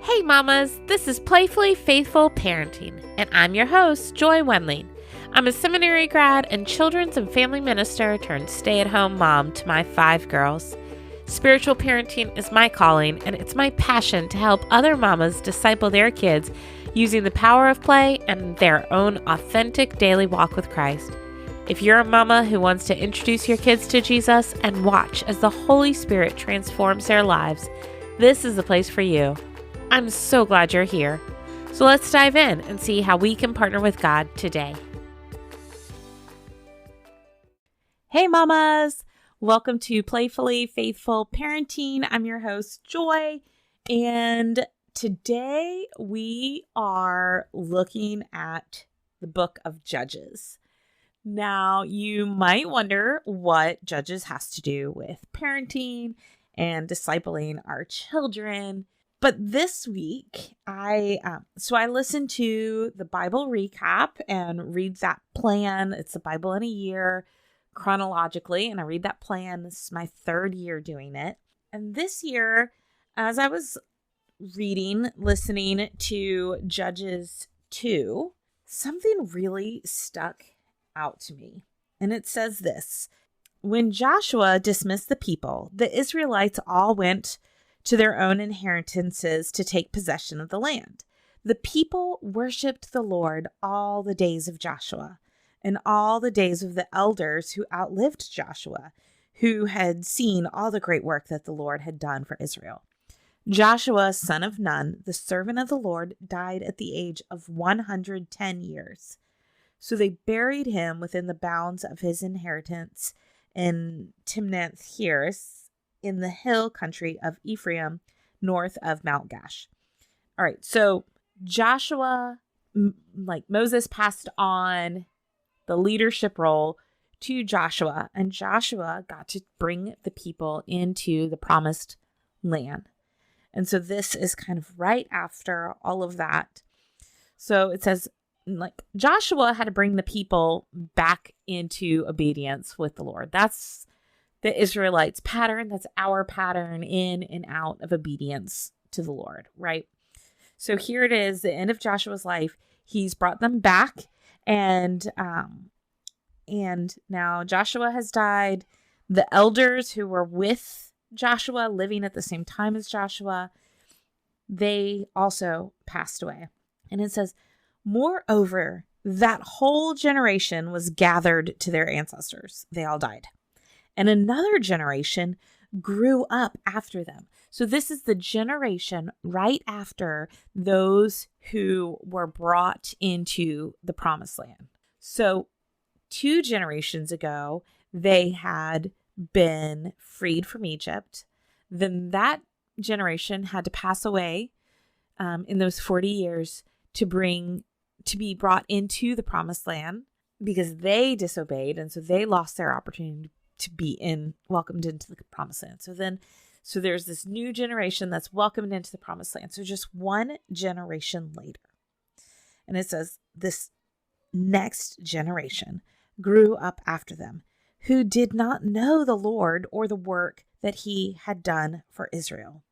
Hey mamas, this is Playfully Faithful Parenting, and I'm your host, Joy Wendling. I'm a seminary grad and children's and family minister turned stay-at-home mom to my 5 girls. Spiritual parenting is my calling, and it's my passion to help other mamas disciple their kids using the power of play and their own authentic daily walk with Christ. If you're a mama who wants to introduce your kids to Jesus and watch as the Holy Spirit transforms their lives, this is the place for you. I'm so glad you're here. So let's dive in and see how we can partner with God today. Hey mamas, welcome to Playfully Faithful Parenting. I'm your host, Joy, and today we are looking at the book of Judges. Now, you might wonder what Judges has to do with parenting and discipling our children. But this week, I listened to the Bible recap and read that plan. It's the Bible in a year chronologically, and I read that plan. This is my 3rd year doing it. And this year, as I was listening to Judges 2, something really stuck out to me. And it says this: when Joshua dismissed the people, the Israelites all went to their own inheritances to take possession of the land. The people worshiped the Lord all the days of Joshua and all the days of the elders who outlived Joshua, who had seen all the great work that the Lord had done for Israel. Joshua, son of Nun, the servant of the Lord, died at the age of 110 years. So they buried him within the bounds of his inheritance in Timnath-Heres in the hill country of Ephraim, north of Mount Gash. All right, so Joshua, Moses passed on the leadership role to Joshua, and Joshua got to bring the people into the promised land. And so this is kind of right after all of that. So it says, Joshua had to bring the people back into obedience with the Lord. That's the Israelites' pattern. That's our pattern in and out of obedience to the Lord, right? So here it is, the end of Joshua's life. He's brought them back, and now Joshua has died. The elders who were with Joshua, living at the same time as Joshua, they also passed away. And it says, moreover, that whole generation was gathered to their ancestors. They all died. And another generation grew up after them. So this is the generation right after those who were brought into the promised land. So 2 generations ago, they had been freed from Egypt. Then that generation had to pass away in those 40 years to be brought into the promised land because they disobeyed. And so they lost their opportunity to be welcomed into the promised land. So there's this new generation that's welcomed into the promised land. So just 1 generation later. And it says this next generation grew up after them, who did not know the Lord or the work that he had done for Israel.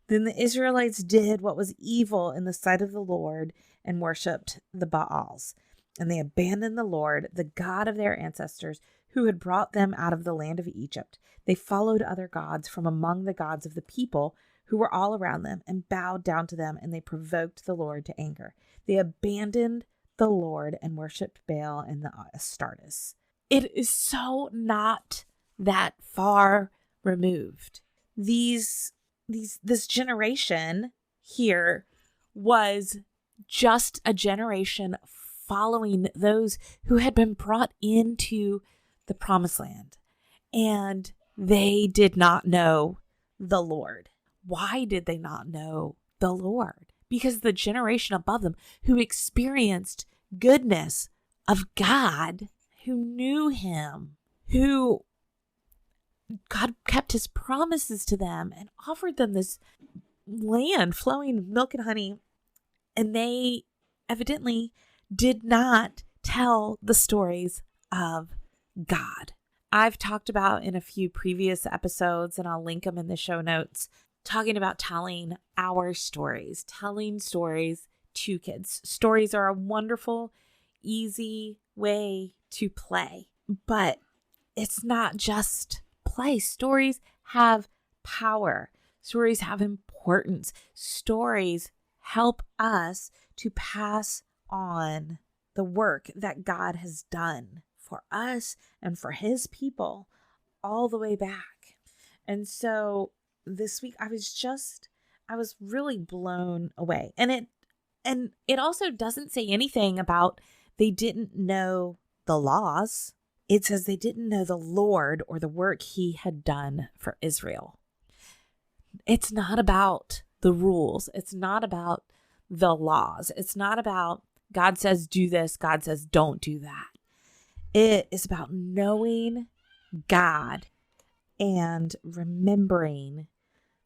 Then the Israelites did what was evil in the sight of the Lord and worshipped the Baals. And they abandoned the Lord, the God of their ancestors, who had brought them out of the land of Egypt. They followed other gods from among the gods of the people who were all around them and bowed down to them, and they provoked the Lord to anger. They abandoned the Lord and worshipped Baal and the Astartes. It is so not that far removed. This generation here was just a generation following those who had been brought into the promised land, and they did not know the Lord. Why did they not know the Lord? Because the generation above them who experienced goodness of God, who knew him, who God kept his promises to them and offered them this land flowing with milk and honey, and they evidently did not tell the stories of God. I've talked about in a few previous episodes, and I'll link them in the show notes, talking about telling our stories, telling stories to kids. Stories are a wonderful, easy way to play, but it's not just play. Stories have power. Stories have importance. Stories help us to pass on the work that God has done for us and for his people all the way back. And so this week I was really blown away. And it also doesn't say anything about they didn't know the laws. It says they didn't know the Lord or the work he had done for Israel. It's not about the rules. It's not about the laws. It's not about God says do this, God says don't do that. It is about knowing God and remembering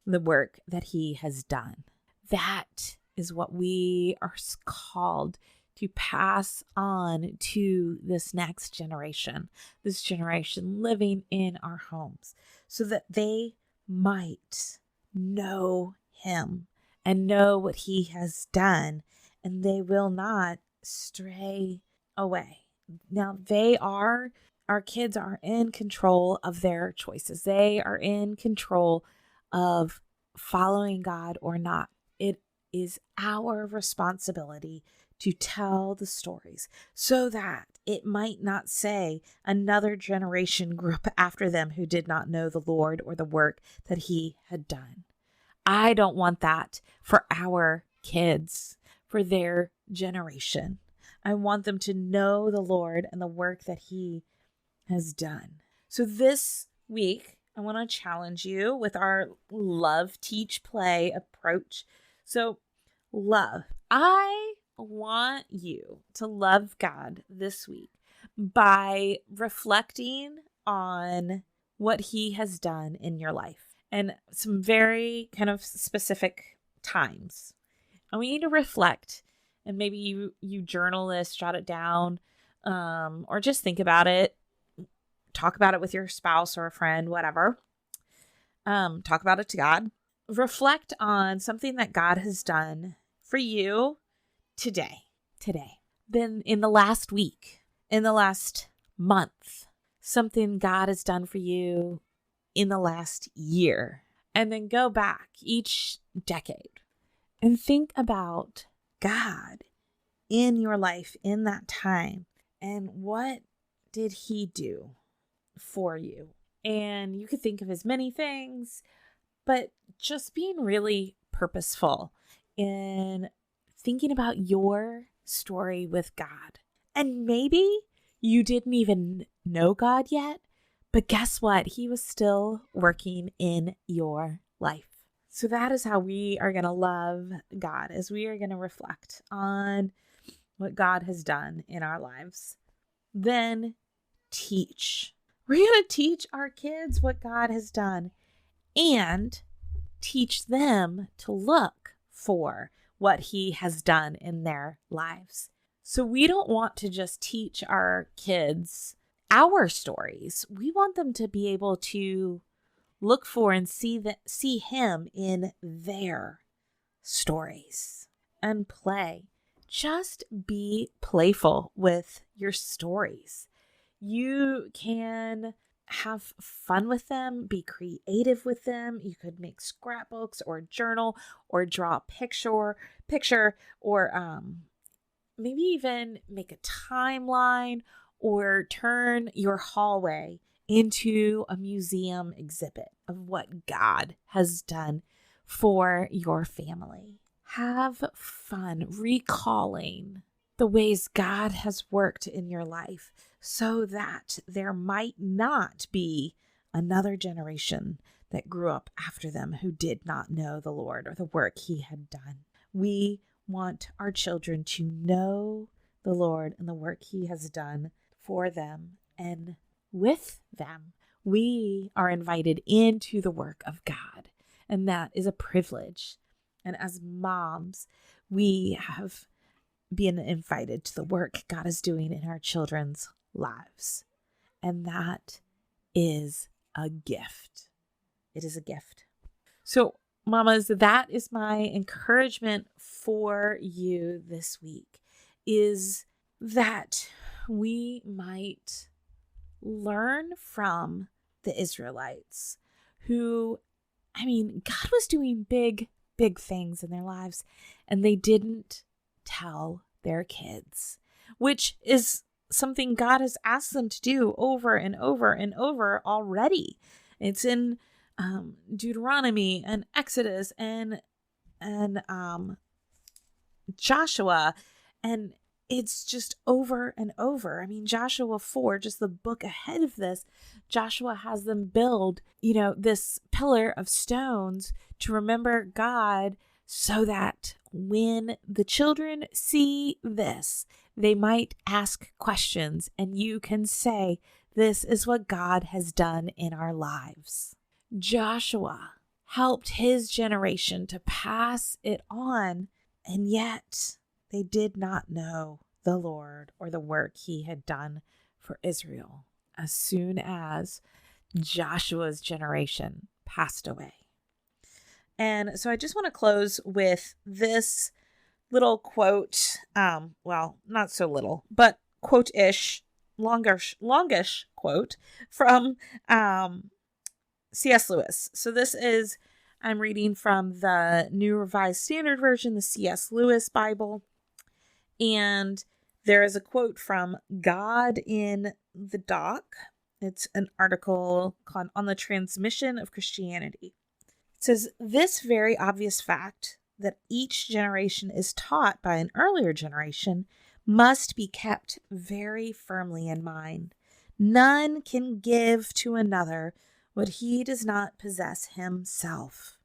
the work that he has done. That is what we are called to pass on to this next generation, this generation living in our homes, so that they might know him and know what he has done, and they will not stray away. Now, our kids are in control of their choices. They are in control of following God or not. It is our responsibility to tell the stories so that it might not say another generation grew up after them who did not know the Lord or the work that he had done. I don't want that for our kids, for their generation. I want them to know the Lord and the work that he has done. So this week, I want to challenge you with our love, teach, play approach. So love. I want you to love God this week by reflecting on what he has done in your life and some very kind of specific times. And we need to reflect, and maybe you journal this, jot it down, or just think about it. Talk about it with your spouse or a friend, whatever. Talk about it to God. Reflect on something that God has done for you today. Then in the last week, in the last month, something God has done for you in the last year. And then go back each decade and think about God in your life in that time and what did he do for you. And you could think of as many things, but just being really purposeful in thinking about your story with God. And maybe you didn't even know God yet, but guess what? He was still working in your life. So that is how we are going to love God, as we are going to reflect on what God has done in our lives. Then teach. We're going to teach our kids what God has done and teach them to look for what he has done in their lives. So we don't want to just teach our kids our stories. We want them to be able to look for and see him in their stories and play. Just be playful with your stories. You can have fun with them, be creative with them. You could make scrapbooks or journal or draw a picture or maybe even make a timeline or turn your hallway into a museum exhibit of what God has done for your family. Have fun recalling the ways God has worked in your life so that there might not be another generation that grew up after them who did not know the Lord or the work he had done. We want our children to know the Lord and the work he has done for them and with them. We are invited into the work of God, and that is a privilege. And as moms, we have been invited to the work God is doing in our children's lives. And that is a gift. It is a gift. So Mamas, that is my encouragement for you this week, is that we might learn from the Israelites who, God was doing big, big things in their lives, and they didn't tell their kids, which is something God has asked them to do over and over and over already. It's in Deuteronomy and Exodus and Joshua, and it's just over and over. Joshua 4, just the book ahead of this, Joshua has them build, this pillar of stones to remember God, so that when the children see this, they might ask questions, and you can say, this is what God has done in our lives. Joshua helped his generation to pass it on, and yet they did not know the Lord or the work he had done for Israel as soon as Joshua's generation passed away. And so I just want to close with this little quote, well, not so little, but quote-ish, longish quote from C.S. Lewis. So this is, I'm reading from the New Revised Standard Version, the C.S. Lewis Bible. And there is a quote from God in the Dock. It's an article on the transmission of Christianity. It says, this very obvious fact that each generation is taught by an earlier generation must be kept very firmly in mind. None can give to another what he does not possess himself.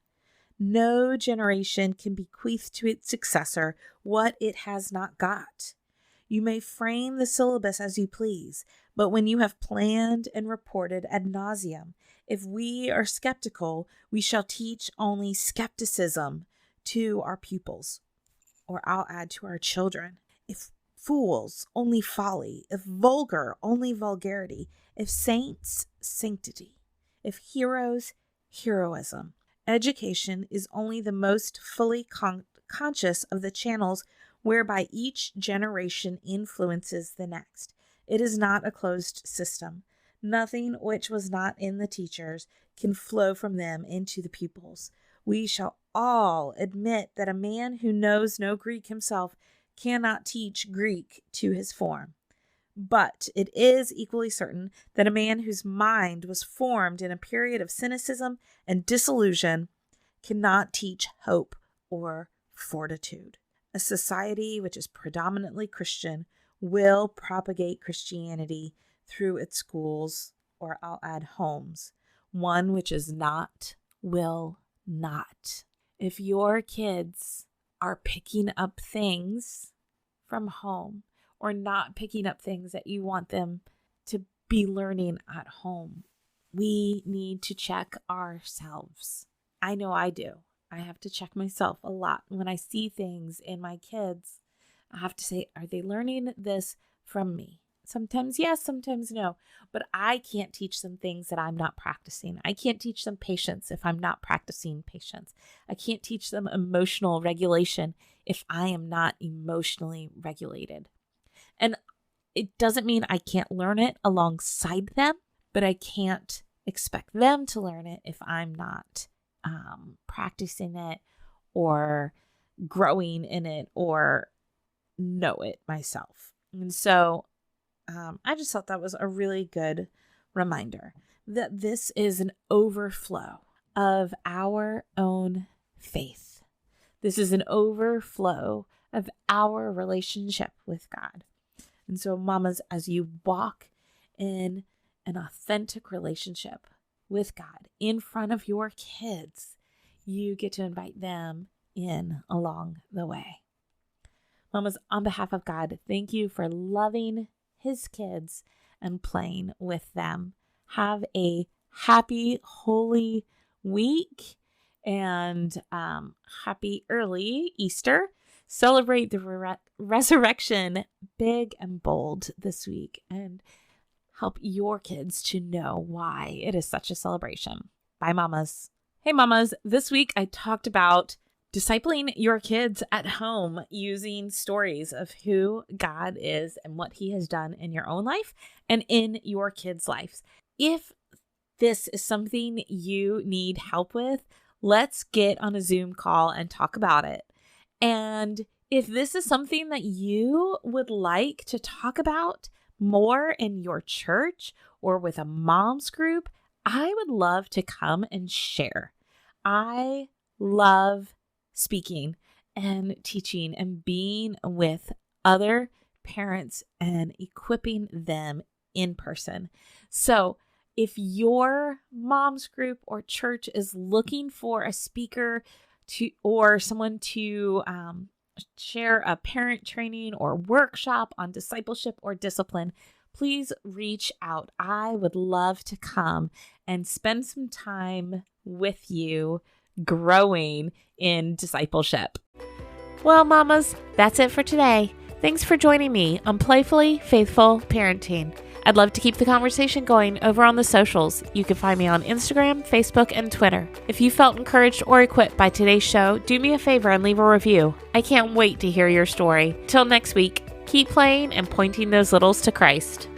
No generation can bequeath to its successor what it has not got. You may frame the syllabus as you please, but when you have planned and reported ad nauseum, if we are skeptical, we shall teach only skepticism to our pupils, or I'll add to our children. If fools, only folly. If vulgar, only vulgarity. If saints, sanctity. If heroes, heroism. Education is only the most fully conscious of the channels whereby each generation influences the next. It is not a closed system. Nothing which was not in the teachers can flow from them into the pupils. We shall all admit that a man who knows no Greek himself cannot teach Greek to his form. But it is equally certain that a man whose mind was formed in a period of cynicism and disillusion cannot teach hope or fortitude. A society which is predominantly Christian will propagate Christianity through its schools, or I'll add homes. One which is not will not. If your kids are picking up things from home, or not picking up things that you want them to be learning at home, we need to check ourselves. I know I do. I have to check myself a lot. When I see things in my kids, I have to say, are they learning this from me? Sometimes yes, sometimes no. But I can't teach them things that I'm not practicing. I can't teach them patience if I'm not practicing patience. I can't teach them emotional regulation if I am not emotionally regulated. And it doesn't mean I can't learn it alongside them, but I can't expect them to learn it if I'm not practicing it or growing in it or know it myself. And so I just thought that was a really good reminder that this is an overflow of our own faith. This is an overflow of our relationship with God. And so, mamas, as you walk in an authentic relationship with God in front of your kids, you get to invite them in along the way. Mamas, on behalf of God, thank you for loving his kids and playing with them. Have a happy, holy week and happy early Easter. Celebrate the resurrection big and bold this week and help your kids to know why it is such a celebration. Bye, mamas. Hey mamas, this week I talked about discipling your kids at home using stories of who God is and what he has done in your own life and in your kids' lives. If this is something you need help with, let's get on a Zoom call and talk about it. And if this is something that you would like to talk about more in your church or with a mom's group, I would love to come and share. I love speaking and teaching and being with other parents and equipping them in person. So if your mom's group or church is looking for a speaker or someone to share a parent training or workshop on discipleship or discipline, please reach out. I would love to come and spend some time with you growing in discipleship. Well, mamas, that's it for today. Thanks for joining me on Playfully Faithful Parenting. I'd love to keep the conversation going over on the socials. You can find me on Instagram, Facebook, and Twitter. If you felt encouraged or equipped by today's show, do me a favor and leave a review. I can't wait to hear your story. Till next week, keep playing and pointing those littles to Christ.